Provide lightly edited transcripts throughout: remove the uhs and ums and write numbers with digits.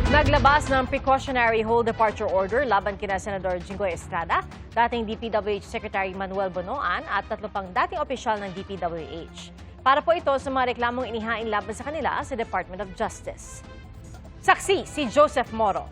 Naglabas ng precautionary hold departure order laban kina Senador Jinggoy Estrada, dating DPWH Secretary Manuel Bonoan at 3 pang dating opisyal ng DPWH. Para po ito sa mga reklamong inihain laban sa kanila sa Department of Justice. Saksi si Joseph Moro.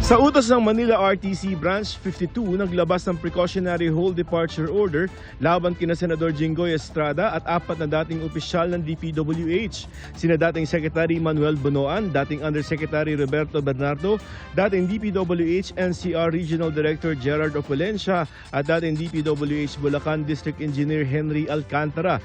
Sa utos ng Manila RTC Branch 52, naglabas ng precautionary hold departure order laban kina Senador Jinggoy Estrada at 4 na dating opisyal ng DPWH. Sina dating Secretary Manuel Bonoan, dating Undersecretary Roberto Bernardo, dating DPWH NCR Regional Director Gerard Opulencia at dating DPWH Bulacan District Engineer Henry Alcantara.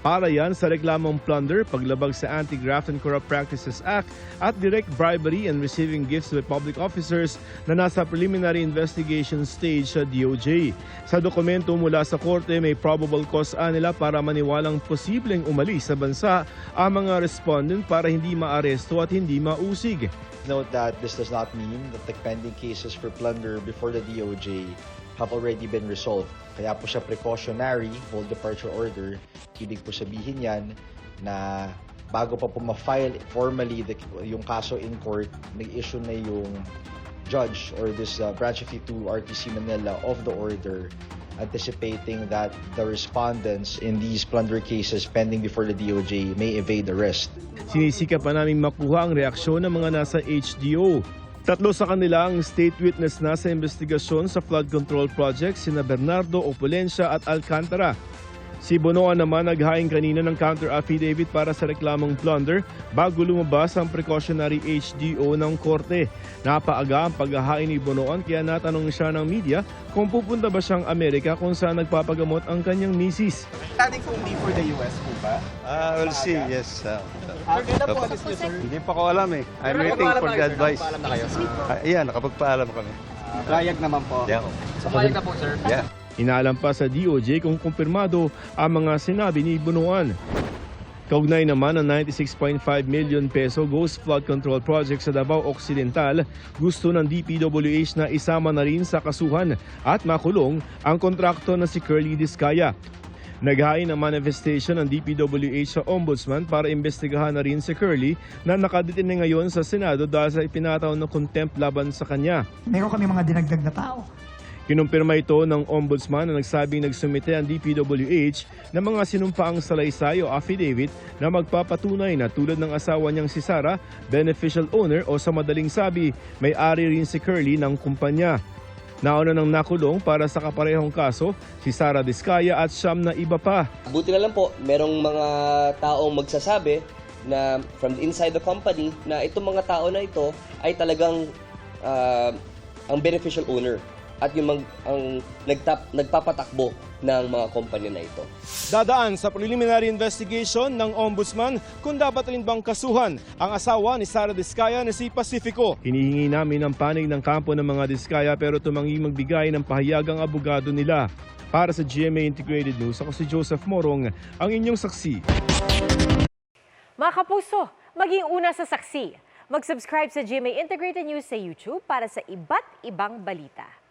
Para yan sa reklamong plunder, paglabag sa Anti-Graft and Corrupt Practices Act at direct bribery and receiving gifts by public officers na nasa preliminary investigation stage sa DOJ. Sa dokumento mula sa korte, may probable cause nila para maniwalang posibleng umalis sa bansa ang mga respondent para hindi maaresto at hindi mausig. Note that this does not mean that the pending cases for plunder before the DOJ have already been resolved. Kaya po siya precautionary hold departure order. Ibig po sabihin yan na bago pa po ma-file formally yung kaso in court, nag-issue na yung judge or this Branch 52 RTC Manila of the order anticipating that the respondents in these plunder cases pending before the DOJ may evade arrest. Sinisikap pa namin makuha ang reaksyon ng mga nasa HDO. 3 sa kanila ang state witness na sa investigasyon sa flood control project, sina Bernardo, Opulencia at Alcantara. Si Bonoan naman naghain kanina ng counter affidavit para sa reklamong plunder bago lumabas ang precautionary HDO ng korte. Napaaga ang paghahain ni Bonoan kaya natanong siya ng media kung pupunta ba siyang Amerika kung saan nagpapagamot ang kanyang misis. Planning po only for the US po ba? We'll see, yes. Kailan po alis niyo, sir? Hindi pa ko alam eh. I'm waiting for the advice. Nakapagpaalam na kayo? Yeah, nakapagpaalam kami. Payag naman po. Yeah. Payag na po, sir? Yeah. Inaalam pa sa DOJ kung kumpirmado ang mga sinabi ni Bonoan. Kaugnay naman ang 96.5 million peso Ghost Flood Control Project sa Davao Occidental, gusto ng DPWH na isama na rin sa kasuhan at makulong ang kontrakto na si Curly Discaya. Naghain ng manifestation ng DPWH sa Ombudsman para imbestigahan na rin si Curly na nakadetine ngayon sa Senado dahil sa ipinataw na contempt laban sa kanya. Meron kami mga dinagdag na tao. Kinumpirma ito ng Ombudsman na nagsabing nagsumite ang DPWH ng mga sinumpaang salaysay o affidavit na magpapatunay na tulad ng asawa niyang si Sara, beneficial owner o sa madaling sabi, may-ari rin si Curly ng kumpanya. Nauna nang nakulong para sa kaparehong kaso si Sara Discaya at 9 na iba pa. Buti na lang po, merong mga taong magsasabi na from inside the company na itong mga tao na ito ay talagang ang beneficial owner at yung nagpapatakbo ng mga company na ito. Dadaan sa preliminary investigation ng Ombudsman kung dapat rin bang kasuhan ang asawa ni Sara Discaya na si Pacifico. Hinihingi namin ang panig ng kampo ng mga Discaya pero tumanging magbigay ng pahayag ang abogado nila. Para sa GMA Integrated News, ako si Joseph Morong, ang inyong saksi. Mga kapuso, maging una sa saksi. Mag-subscribe sa GMA Integrated News sa YouTube para sa iba't ibang balita.